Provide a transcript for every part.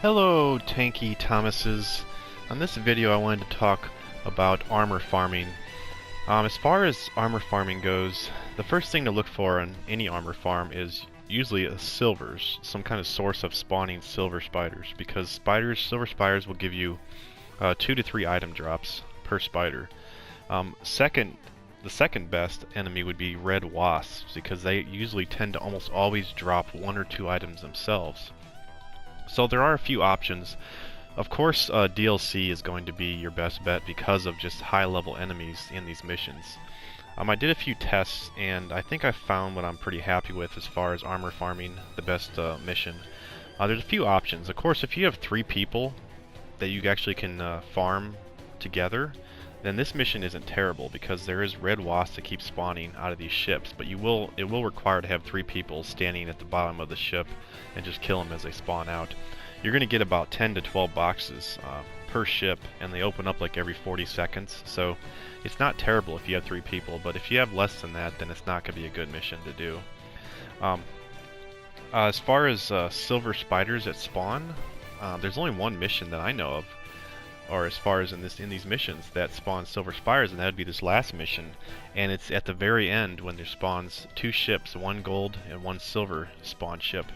Hello, Tanky Thomases. On this video I wanted to talk about armor farming. As far as armor farming goes, the first thing to look for on any armor farm is usually silvers, some kind of source of spawning silver spiders, because silver spiders will give you 2 to 3 item drops per spider. The second best enemy would be red wasps, because they usually tend to almost always drop 1 or 2 items themselves. So there are a few options. Of course, DLC is going to be your best bet because of just high-level enemies in these missions. I did a few tests, and I think I found what I'm pretty happy with as far as armor farming, the best mission. There's a few options. Of course, if you have 3 people that you actually can farm together, then this mission isn't terrible because there is red wasps that keep spawning out of these ships, but it will require to have 3 people standing at the bottom of the ship and just kill them as they spawn out. You're going to get about 10 to 12 boxes per ship, and they open up like every 40 seconds, so it's not terrible if you have 3 people, but if you have less than that, then it's not going to be a good mission to do. As far as silver spiders that spawn, there's only one mission that I know of, or as far as in these missions, that spawns silver spiders, and that would be this last mission. And it's at the very end when there spawns 2 ships, 1 gold and 1 silver spawn ship.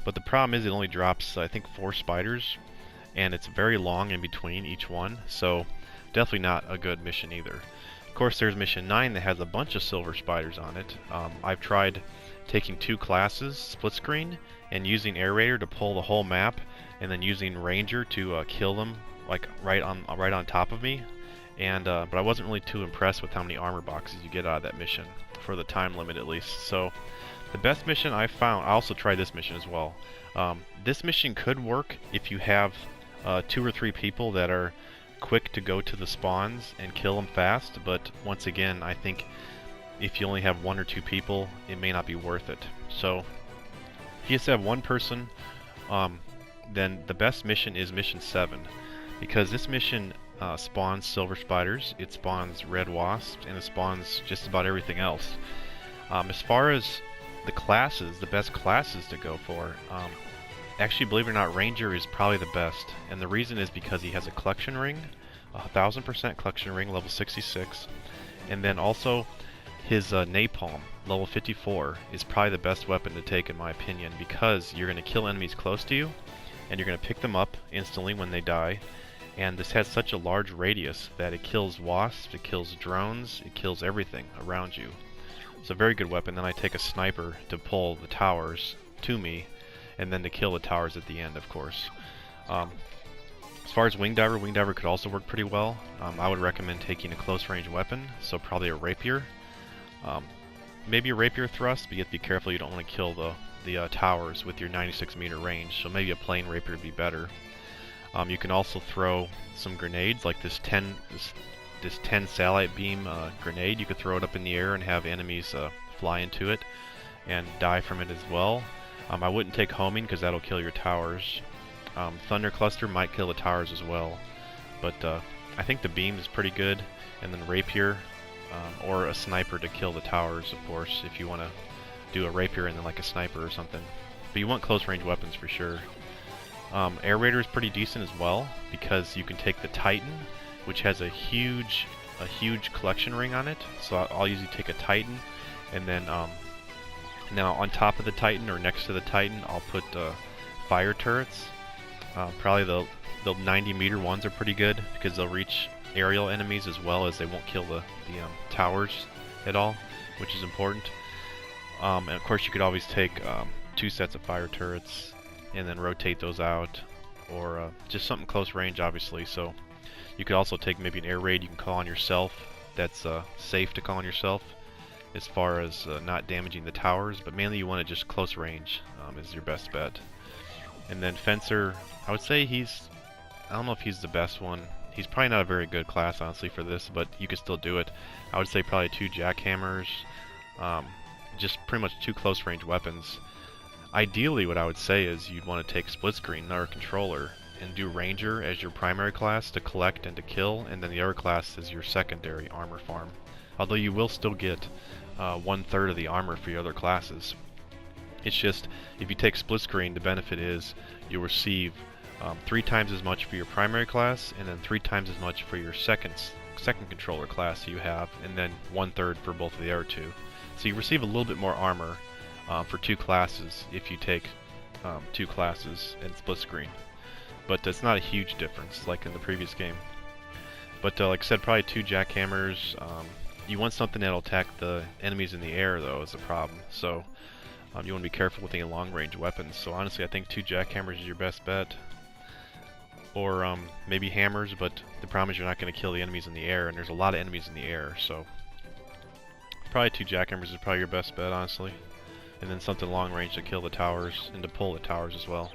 But the problem is it only drops, I think, 4 spiders, and it's very long in between each one, so definitely not a good mission either. Of course, there's mission 9 that has a bunch of silver spiders on it. I've tried taking 2 classes, split screen, and using Air Raider to pull the whole map, and then using Ranger to kill them like right on top of me, and but I wasn't really too impressed with how many armor boxes you get out of that mission, for the time limit at least. So the best mission I found, I also tried this mission as well. This mission could work if you have 2 or 3 people that are quick to go to the spawns and kill them fast, but once again, I think if you only have 1 or 2 people, it may not be worth it. So if you just have 1 person, then the best mission is mission 7. Because this mission spawns silver spiders, it spawns red wasps, and it spawns just about everything else. As far as the classes, the best classes to go for, actually, believe it or not, Ranger is probably the best. And the reason is because he has a collection ring, a 1000% collection ring, level 66. And then also, his napalm, level 54, is probably the best weapon to take in my opinion, because you're going to kill enemies close to you, and you're going to pick them up instantly when they die. And this has such a large radius that it kills wasps, it kills drones, it kills everything around you. It's a very good weapon. Then I take a sniper to pull the towers to me, and then to kill the towers at the end, of course. As far as Wing Diver could also work pretty well. I would recommend taking a close range weapon, so probably a rapier. Maybe a rapier thrust, but you have to be careful you don't want to kill the towers with your 96 meter range, so maybe a plain rapier would be better. You can also throw some grenades, like this 10 satellite beam grenade. You could throw it up in the air and have enemies fly into it and die from it as well. I wouldn't take homing because that'll kill your towers. Thunder cluster might kill the towers as well, but I think the beam is pretty good, and then rapier or a sniper to kill the towers, of course, if you want to do a rapier and then like a sniper or something. But you want close range weapons for sure. Air Raider is pretty decent as well, because you can take the Titan, which has a huge collection ring on it. So I'll usually take a Titan, and then now on top of the Titan or next to the Titan, I'll put fire turrets. Probably the 90 meter ones are pretty good because they'll reach aerial enemies as well as they won't kill the towers at all, which is important. And of course, you could always take 2 sets of fire turrets and then rotate those out, or just something close range, obviously. So you could also take maybe an air raid you can call on yourself. That's safe to call on yourself as far as not damaging the towers, but mainly you want to just close range is your best bet. And then Fencer, I would say I don't know if he's the best one. He's probably not a very good class, honestly, for this, but you could still do it. I would say probably 2 jackhammers, just pretty much 2 close range weapons. Ideally, what I would say is you'd want to take split screen or controller and do Ranger as your primary class to collect and to kill, and then the other class is your secondary armor farm. Although you will still get 1/3 of the armor for your other classes. It's just, if you take split screen, the benefit is you'll receive 3 times as much for your primary class, and then 3 times as much for your second controller class you have, and then 1/3 for both of the other two. So you receive a little bit more armor for 2 classes if you take 2 classes and split screen. But it's not a huge difference like in the previous game. But like I said, probably 2 jackhammers. You want something that'll attack the enemies in the air, though, is the problem. So you want to be careful with any long-range weapons. So honestly, I think 2 jackhammers is your best bet. Or maybe hammers, but the problem is you're not going to kill the enemies in the air, and there's a lot of enemies in the air, so probably 2 jackhammers is probably your best bet, honestly. And then something long-range to kill the towers and to pull the towers as well.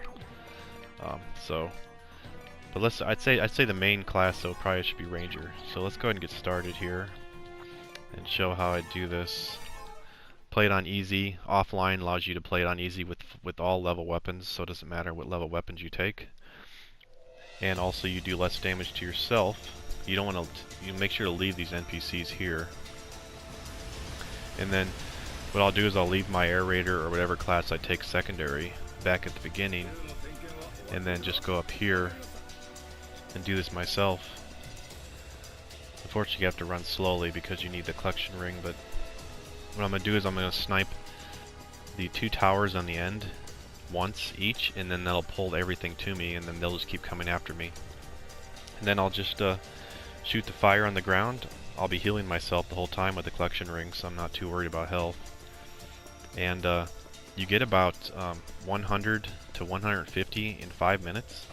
But I'd say the main class though probably should be Ranger. So let's go ahead and get started here and show how I do this. Play it on easy. Offline allows you to play it on easy with all level weapons, so it doesn't matter what level weapons you take. And also you do less damage to yourself. You don't want to. You make sure to leave these NPCs here. And then what I'll do is I'll leave my Air Raider or whatever class I take secondary back at the beginning, and then just go up here and do this myself. Unfortunately, you have to run slowly because you need the collection ring. But what I'm gonna do is I'm gonna snipe the 2 towers on the end once each, and then that'll pull everything to me, and then they'll just keep coming after me. And then I'll just shoot the fire on the ground. I'll be healing myself the whole time with the collection ring, so I'm not too worried about health. And you get about 100 to 150 in 5 minutes,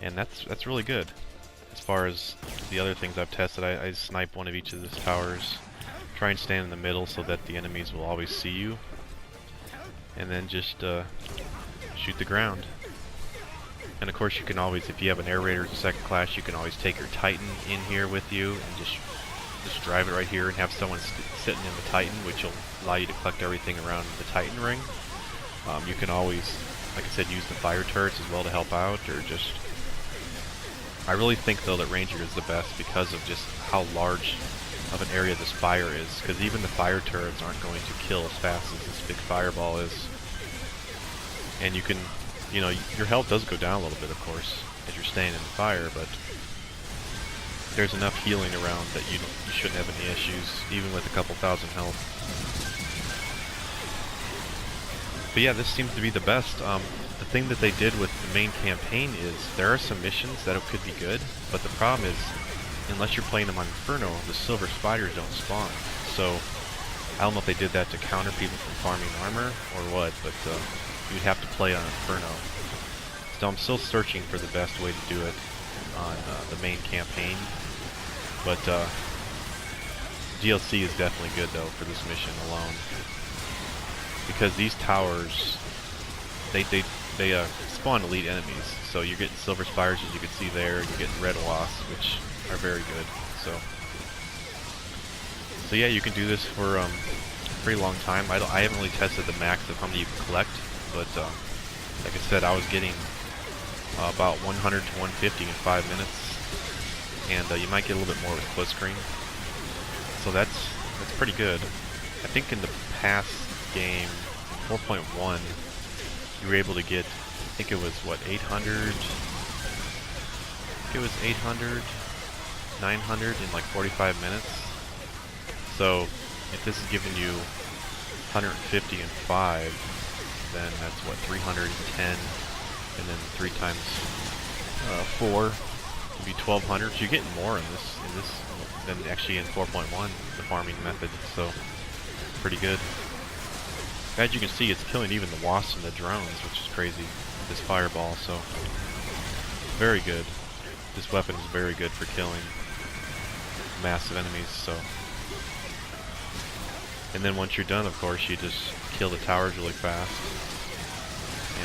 and that's really good. As far as the other things I've tested, I snipe one of each of these towers, try and stand in the middle so that the enemies will always see you, and then just shoot the ground. And of course you can always, if you have an Air Raider as a second class, you can always take your Titan in here with you and just drive it right here and have someone sitting in the Titan, which will allow you to collect everything around the Titan ring. You can always, like I said, use the fire turrets as well to help out, or just... I really think though that Ranger is the best because of just how large of an area this fire is, because even the fire turrets aren't going to kill as fast as this big fireball is. And you can, you know, your health does go down a little bit, of course, as you're staying in the fire, but there's enough healing around that you shouldn't have any issues, even with a couple thousand health. But yeah, this seems to be the best. The thing that they did with the main campaign is there are some missions that could be good, but the problem is, unless you're playing them on Inferno, the silver spiders don't spawn. So I don't know if they did that to counter people from farming armor or what, but you'd have to play on Inferno. So I'm still searching for the best way to do it on the main campaign. But DLC is definitely good though for this mission alone, because these towers, they spawn elite enemies. So you're getting silver spires, as you can see there, and you're getting red wasps, which are very good. So yeah, you can do this for a pretty long time. I haven't really tested the max of how many you can collect, but like I said, I was getting about 100 to 150 in 5 minutes, and you might get a little bit more with split screen. So that's pretty good. I think in the past game, 4.1, you were able to get, I think it was what, 800? I think it was 800, 900 in like 45 minutes. So if this is giving you 150 in 5, then that's what, 310, and then 3 times 4 would be 1200. So you're getting more in this than actually in 4.1, the farming method. So pretty good. As you can see, it's killing even the wasps and the drones, which is crazy with this fireball. So very good. This weapon is very good for killing massive enemies. So, and then once you're done, of course, you just kill the towers really fast,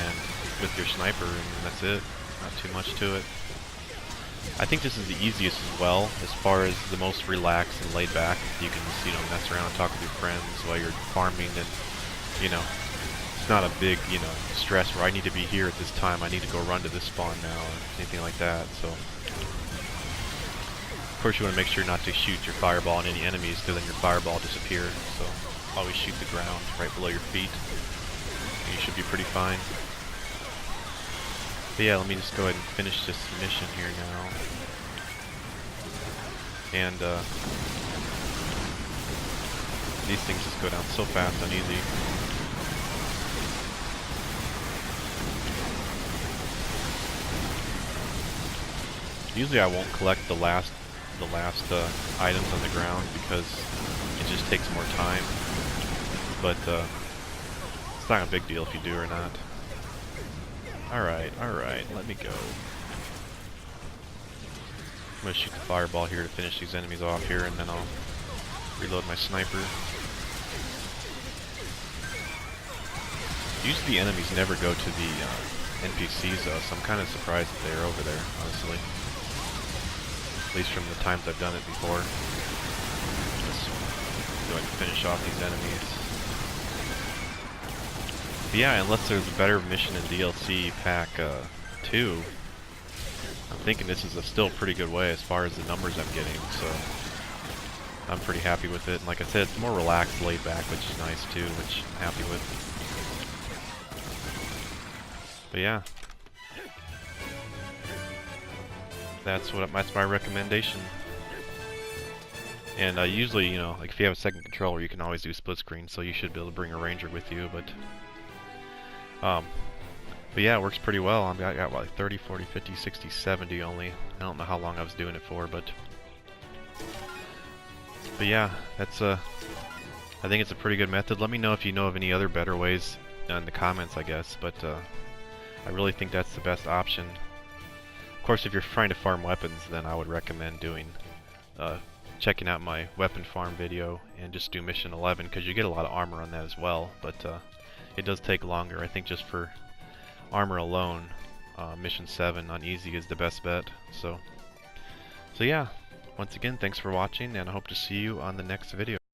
and with your sniper, and that's it. Not too much to it. I think this is the easiest as well, as far as the most relaxed and laid back. You can just, you know, mess around, talk with your friends while you're farming, and you know, it's not a big, you know, stress where I need to be here at this time, I need to go run to this spawn now, or anything like that. So of course you want to make sure not to shoot your fireball on any enemies, because then your fireball disappears. So always shoot the ground right below your feet, and you should be pretty fine. But yeah, let me just go ahead and finish this mission here now. And these things just go down so fast on easy. Usually I won't collect the last items on the ground because it just takes more time. But it's not a big deal if you do or not. Alright, let me go. I'm gonna shoot the fireball here to finish these enemies off here, and then I'll reload my sniper. Usually the enemies never go to the NPCs though, so I'm kind of surprised that they're over there, honestly. At least from the times I've done it before. Just go ahead and finish off these enemies. But yeah, unless there's a better mission in DLC Pack 2, I'm thinking this is a still pretty good way as far as the numbers I'm getting, so I'm pretty happy with it. And like I said, it's more relaxed, laid back, which is nice too, which I'm happy with. But yeah, that's my recommendation. And usually, you know, like if you have a second controller, you can always do split screen, so you should be able to bring a ranger with you. But yeah, it works pretty well. I got like 30, 40, 50, 60, 70 only. I don't know how long I was doing it for, but yeah, that's I think it's a pretty good method. Let me know if you know of any other better ways in the comments, I guess. But I really think that's the best option. Of course, if you're trying to farm weapons, then I would recommend doing checking out my weapon farm video and just do mission 11, because you get a lot of armor on that as well. But it does take longer. I think just for armor alone, mission 7 on easy is the best bet. So yeah, once again, thanks for watching, and I hope to see you on the next video.